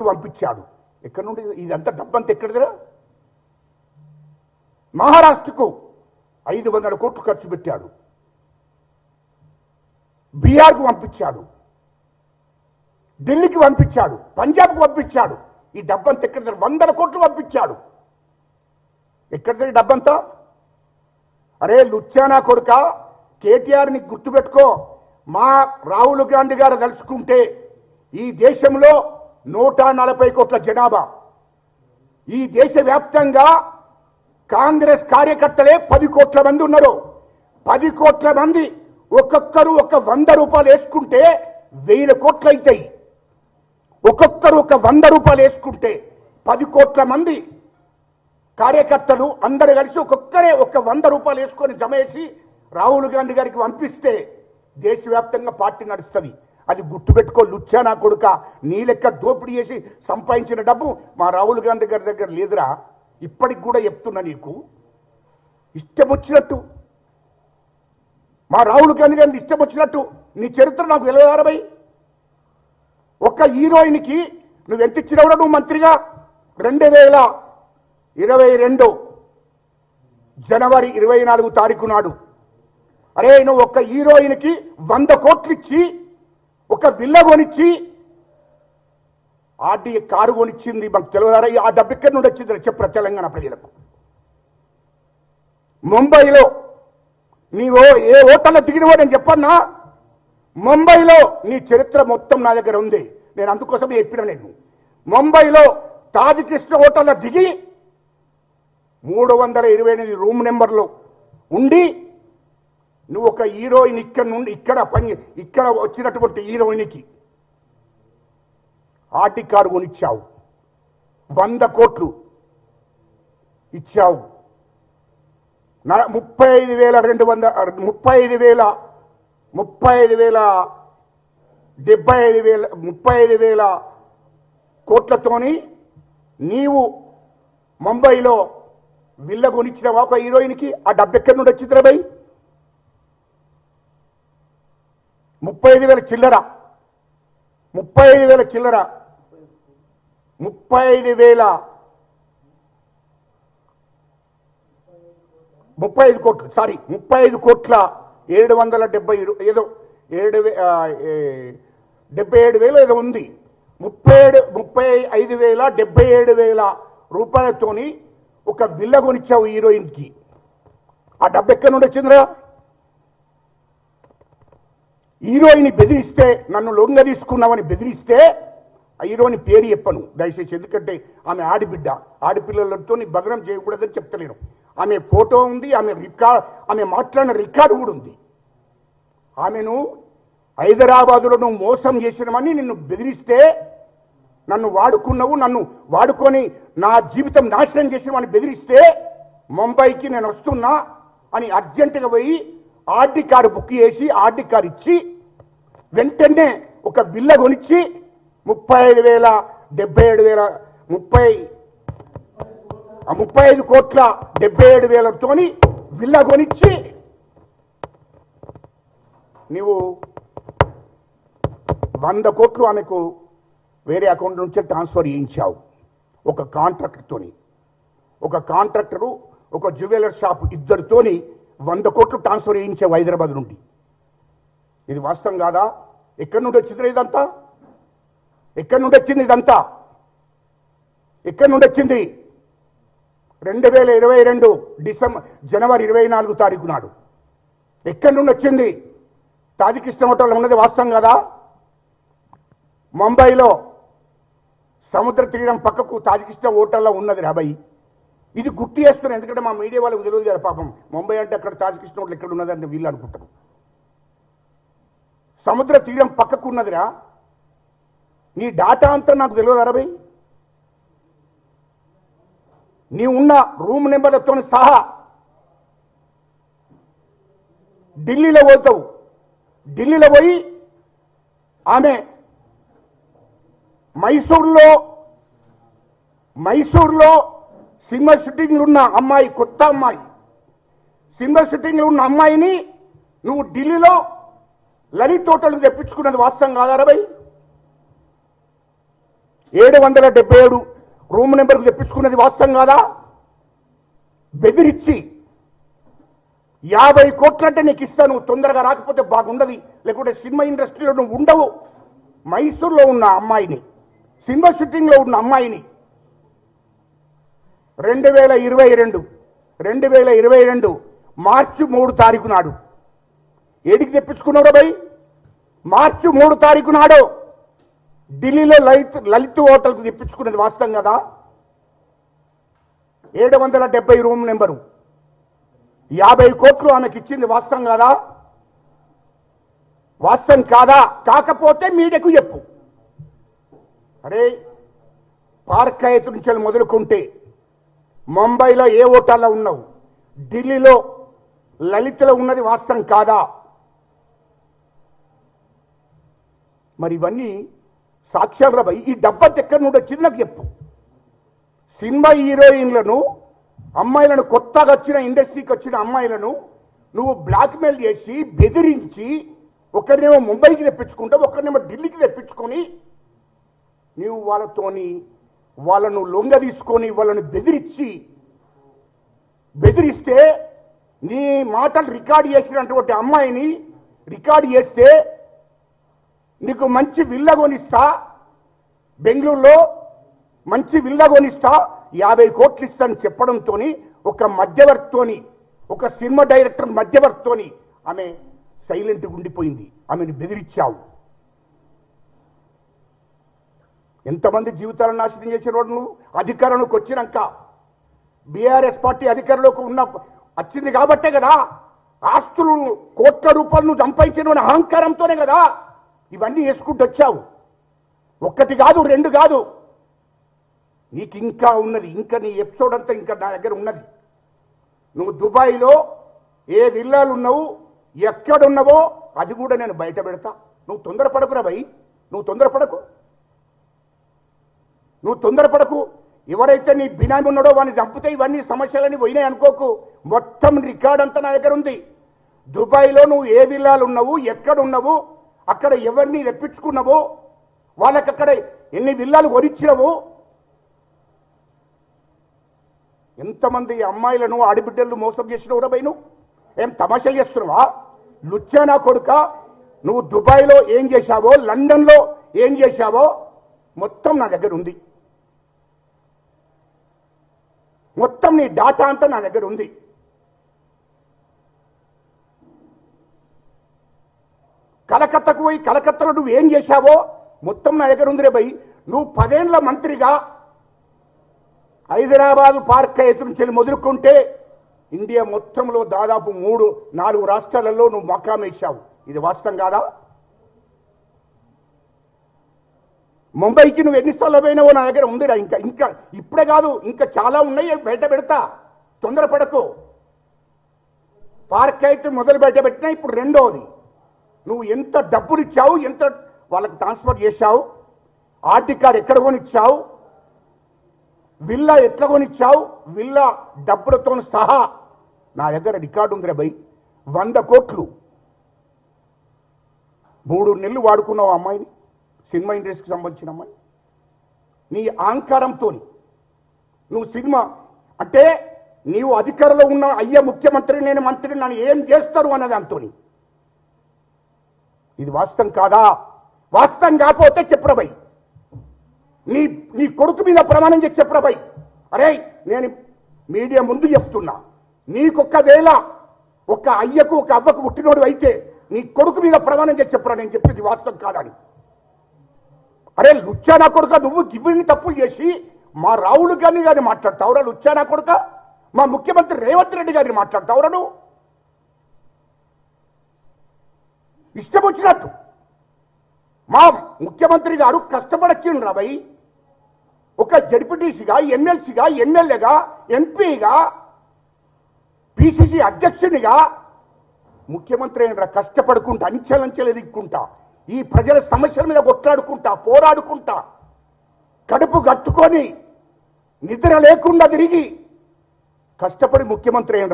పంపించాడు. ఎక్కడి నుండి ఇదంతా డబ్బంతా ఎక్కడిదిరా? మహారాష్ట్రకు 500 కోట్లు ఖర్చు పెట్టాడు, బీహార్కు పంపించాడు, ఢిల్లీకి పంపించాడు, పంజాబ్కు పంపించాడు. ఈ డబ్బంతా ఎక్కడిది? 100 కోట్లు పంపించాడు. ఎక్కడిది డబ్బంతా? అరే లుచ్చానా కొడుక, కేటీఆర్ని గుర్తుపెట్టుకో. మా రాహుల్ గాంధీ గారు తలుచుకుంటే ఈ దేశంలో 140 కోట్ల జనాభా, ఈ దేశవ్యాప్తంగా కాంగ్రెస్ కార్యకర్తలే 10 కోట్ల మంది ఉన్నారు. 10 కోట్ల మంది ఒక్కొక్కరు ఒక 100 రూపాయలు వేసుకుంటే 1000 కోట్లు అవుతాయి. ఒక్కొక్కరు ఒక 100 రూపాయలు వేసుకుంటే 10 కోట్ల మంది కార్యకర్తలు అందరూ కలిసి ఒక్కొక్కరే ఒక 100 రూపాయలు వేసుకొని జమ చేసి రాహుల్ గాంధీ గారికి పంపిస్తే దేశవ్యాప్తంగా పార్టీ నడుస్తుంది. అది గుర్తుపెట్టుకో లుచ్చానా కొడుక. నీ లెక్క దోపిడీ చేసి సంపాదించిన డబ్బు మా రాహుల్ గాంధీ గారి దగ్గర లేదురా. ఇప్పటికి కూడా చెప్తున్నా, నీకు ఇష్టం వచ్చినట్టు మా రాహుల్ గాంధీ గారిని ఇష్టం వచ్చినట్టు నీ చరిత్ర నాకు తెలియదారా భయ్? ఒక్క హీరోయిన్కి నువ్వు ఎంత ఇచ్చినవురా నువ్వు మంత్రిగా? 2022 జనవరి 24 తారీఖు నాడు అరే నువ్వు ఒక్క హీరోయిన్కి 100 కోట్లు ఇచ్చి ఒక విల్ల కొనిచ్చి ఆర్డీ కారు కొనిచ్చింది. మాకు తెలియదారా? ఆ డబ్బు ఎక్కడి నుండి వచ్చింది చెప్పరా తెలంగాణ ప్రజలకు? ముంబైలో నీవో ఏ హోటల్లో దిగినవో నేను చెప్పన్నా. ముంబైలో నీ చరిత్ర మొత్తం నా దగ్గర ఉంది. నేను అందుకోసమే చెప్పిన. నేను ముంబైలో తాజ్ కృష్ణ హోటల్లో దిగి 328 రూమ్ నెంబర్లో ఉండి నువ్వు ఒక హీరోయిన్ ఇక్కడ వచ్చినటువంటి హీరోయిన్కి ఆర్టీ కారు కొనిచ్చావు, 100 కోట్లు ఇచ్చావు. 35,000 కోట్లతోని నీవు ముంబైలో విల్ల కొనిచ్చినవా ఒక హీరోయిన్కి? ఆ డబ్బు ఎక్కడి నుండి వచ్చిందిరా భయ్? 35,000 చిల్లర, 35,000 చిల్లర, 35 కోట్లు, సారీ 35 కోట్ల 770 ఏదో 77,000 ఏదో ఉంది. 35,077 రూపాయలతోని ఒక విల్ల కొనిచ్చావు హీరోయిన్కి. ఆ డబ్బు ఎక్కడి నుండి వచ్చిందిరా? హీరోయిన్ బెదిరిస్తే, నన్ను లొంగ తీసుకున్నామని బెదిరిస్తే ఆ హీరోయిన్ పేరు చెప్పను దయచేసి, ఎందుకంటే ఆమె ఆడబిడ్డ. ఆడపిల్లలతో బదనం చేయకూడదని చెప్తలేను. ఆమె ఫోటో ఉంది, ఆమె మాట్లాడిన రికార్డు కూడా ఉంది. ఆమెను హైదరాబాదులో నువ్వు మోసం చేసినమని నిన్ను బెదిరిస్తే, నన్ను వాడుకున్నావు, నన్ను వాడుకొని నా జీవితం నాశనం చేసినవని బెదిరిస్తే ముంబైకి నేను వస్తున్నా అని అర్జెంటుగా పోయి ఆర్డీ కారు బుక్ చేసి ఆర్డీ కారు ఇచ్చి వెంటనే ఒక విల్ల కొనిచ్చి 35 కోట్ల 77,000తోని విల్ల కొనిచ్చి నీవు 100 కోట్లు ఆమెకు వేరే అకౌంట్ నుంచి ట్రాన్స్ఫర్ చేయించావు. ఒక కాంట్రాక్టర్తోని, ఒక కాంట్రాక్టరు ఒక జ్యువెలర్ షాప్ ఇద్దరితోని 100 కోట్లు ట్రాన్స్ఫర్ చేయించావు హైదరాబాద్ నుండి. ఇది వాస్తవం కాదా? ఎక్కడి నుండి వచ్చింది ఇదంతా? ఎక్కడి నుండి వచ్చింది ఇదంతా? ఎక్కడి నుండి వచ్చింది? 2022 జనవరి 24 తారీఖు నాడు ఎక్కడి నుండి వచ్చింది? తాజికిస్తాన్ హోటల్లో ఉన్నది వాస్తవం కదా? ముంబైలో సముద్ర తీరం పక్కకు తాజికిస్తాన్ హోటల్లో ఉన్నది రాబాయి. ఇది గుర్తు చేస్తున్నాను ఎందుకంటే మా మీడియా వాళ్ళకు తెలియదు కదా పాపం. ముంబై అంటే అక్కడ తాజికిస్తాన్ హోటల్ ఎక్కడ ఉన్నదంటే వీళ్ళు అనుకుంటారు. సముద్ర తీరం పక్కకు ఉన్నదిరా. నీ డాటా అంతా నాకు తెలియదు అరబై. నీ ఉన్న రూమ్ నెంబర్లతో సహా ఢిల్లీలో పోతావు. ఢిల్లీలో పోయి ఆమె మైసూర్లో సినిమా షూటింగ్లు ఉన్న అమ్మాయి, కొత్త అమ్మాయి, సినిమా షూటింగ్లు ఉన్న అమ్మాయిని నువ్వు ఢిల్లీలో లలిత్ హోటల్కి తెప్పించుకున్నది వాస్తవం కాదా అరబై? 777 రూమ్ నెంబర్కి తెప్పించుకున్నది వాస్తవం కాదా? బెదిరించి 50 కోట్లంటే నీకు ఇస్తాను, తొందరగా రాకపోతే బాగుండదు, లేకుంటే సినిమా ఇండస్ట్రీలో నువ్వు ఉండవు. మైసూర్లో ఉన్న అమ్మాయిని, సినిమా షూటింగ్లో ఉన్న అమ్మాయిని 2022 మార్చి 3 తారీఖు నాడు ఏడికి తెప్పించుకున్నావు భయ్? మార్చి 3 తారీఖు నాడు ఢిల్లీలో లలిత్ హోటల్కు తెప్పించుకున్నది వాస్తవం కదా? 770 రూమ్ నెంబరు, 50 కోట్లు ఆమెకి ఇచ్చింది వాస్తవం కాదా? వాస్తవం కాదా? కాకపోతే మీడియాకు చెప్పు. అరే పార్క్ హయత్ నుంచి మొదలుకుంటే ముంబైలో ఏ హోటల్లో ఉన్నావు, ఢిల్లీలో లలిత్లో ఉన్నది వాస్తవం కాదా? మరి ఇవన్నీ సాక్ష్యాలు రాబాయి. ఈ డబ్బంత ఎక్కడి నుండి వచ్చింది నాకు చెప్పు. సినిమా హీరోయిన్లను, అమ్మాయిలను, కొత్తగా వచ్చిన ఇండస్ట్రీకి వచ్చిన అమ్మాయిలను నువ్వు బ్లాక్మెయిల్ చేసి బెదిరించి ఒకరినేమో ముంబైకి తెప్పించుకుంటావు, ఒకరినేమో ఢిల్లీకి తెప్పించుకొని నీవు వాళ్ళను లొంగ తీసుకొని వాళ్ళను బెదిరిస్తే నీ మాటలు రికార్డ్ చేసినటువంటి అమ్మాయిని రికార్డ్ చేస్తే నీకు మంచి విల్లా కొనిస్తా, బెంగళూరులో మంచి విల్లా కొనిస్తా, 50 కోట్లు ఇస్తాను చెప్పడంతో ఒక మధ్యవర్తితోని, ఒక సినిమా డైరెక్టర్ మధ్యవర్తితోని ఆమె సైలెంట్గా ఉండిపోయింది. ఆమెను బెదిరించావు. ఎంతమంది జీవితాలను నాశనం చేసిన వాడు నువ్వు. అధికారంలోకి వచ్చినాక బీఆర్ఎస్ పార్టీ అధికారంలోకి వచ్చింది కాబట్టే కదా ఆస్తులు కోట్ల రూపాయలు నువ్వు సంపాదించిన అహంకారంతోనే కదా ఇవన్నీ వేసుకుంటూ వచ్చావు. ఒక్కటి కాదు, 2 కాదు, నీకు ఇంకా ఉన్నది. ఇంకా నీ ఎపిసోడ్ అంతా ఇంకా నా దగ్గర ఉన్నది. నువ్వు దుబాయ్లో ఏ విల్లాలు ఉన్నావు, ఎక్కడున్నావో అది కూడా నేను బయట పెడతా. నువ్వు తొందరపడకురా భయ్, నువ్వు తొందరపడకు. ఎవరైతే నీ బినామీ ఉన్నాడో వాడిని చంపితే ఇవన్నీ సమస్యలని పోయినాయి అనుకోకు. మొత్తం రికార్డ్ అంతా నా దగ్గర ఉంది. దుబాయ్లో నువ్వు ఏ విల్లాలు ఉన్నావు, ఎక్కడున్నావు, అక్కడ ఎవరిని తెప్పించుకున్నావో, వాళ్ళకి అక్కడ ఎన్ని విల్లాలు కొనిచ్చినావు, ఎంతమంది అమ్మాయిలను ఆడిబిడ్డలను మోసం చేసినవు రా భయ్. నువ్వు ఏం తమాషా చేస్తున్నావా? లుచ్చానా కొడుక, నువ్వు దుబాయ్లో ఏం చేశావో, లండన్లో ఏం చేశావో మొత్తం నా దగ్గర ఉంది. మొత్తం నీ డాటా అంతా నా దగ్గర ఉంది. కలకత్తాకు పోయి కలకత్తాలో నువ్వు ఏం చేశావో మొత్తం నా దగ్గర ఉంది రే భయ్. నువ్వు 10 ఏళ్ల మంత్రిగా హైదరాబాద్ పార్క్ హయత్ నుంచి మొదలుకుంటే ఇండియా మొత్తంలో దాదాపు 3-4 రాష్ట్రాలలో నువ్వు మకాం వేశావు. ఇది వాస్తవం కాదా? ముంబైకి నువ్వు ఎన్నిసార్లు పోయినావో నా దగ్గర ఉందిరా. ఇంకా ఇప్పుడే కాదు, ఇంకా చాలా ఉన్నాయి, బయట పెడతా, తొందరపడకు. పార్క్ హయత్ మొదలు బయట పెట్టినా ఇప్పుడు 2వది. నువ్వు ఎంత డబ్బులు ఇచ్చావు, ఎంత వాళ్ళకి ట్రాన్స్ఫర్ చేశావు, ఆర్టీ కార్డు ఎక్కడ కొనిచ్చావు, విల్లా ఎట్లా కొనిచ్చావు, విల్లా డబ్బులతో సహా నా దగ్గర రికార్డు ఉందిరా భయ్. 100 కోట్లు 3 నెలలు వాడుకున్నావు అమ్మాయిని, సినిమా ఇండస్ట్రీకి సంబంధించిన అమ్మాయి. నీ అహంకారంతో నువ్వు సినిమా అంటే నీవు అధికారంలో ఉన్న అయ్యే ముఖ్యమంత్రి, నేను మంత్రి, నన్ను ఏం చేస్తారు అన్నది అంతో. ఇది వాస్తవం కాదా? వాస్తవం కాకపోతే చెప్పురా భయ్. నీ కొడుకు మీద ప్రమాణం చేసి చెప్పురా భయ్. అరే నేను మీడియా ముందు చెప్తున్నా, నీకొక్కవేళ ఒక అయ్యకు ఒక అవ్వకు పుట్టినోడు అయితే నీ కొడుకు మీద ప్రమాణం చేసి చెప్పురా, నేను చెప్పేది వాస్తవం కాదని. అరే లుచ్చానా కొడుక, నువ్వు ఇవన్నీ తప్పులు చేసి మా రాహుల్ గాంధీ గారిని మాట్లాడతావురా లుచ్చానా కొడుక, మా ముఖ్యమంత్రి రేవంత్ రెడ్డి గారిని మాట్లాడతావురా నువ్వు ఇష్టం వచ్చినట్టు. మా ముఖ్యమంత్రి గారు కష్టపడొచ్చిండ్రా భయ్. ఒక జడ్పీటీసీగా, ఎమ్మెల్సీగా, ఎమ్మెల్యేగా, ఎంపీగా, పిసిసి అధ్యక్షునిగా ముఖ్యమంత్రి అయినరా కష్టపడుకుంటా, అంచెలంచెలు ఎదుక్కుంటా, ఈ ప్రజల సమస్యల మీద కొట్లాడుకుంటా, పోరాడుకుంటా, కడుపు కట్టుకొని నిద్ర లేకుండా తిరిగి కష్టపడి ముఖ్యమంత్రి అయినరా.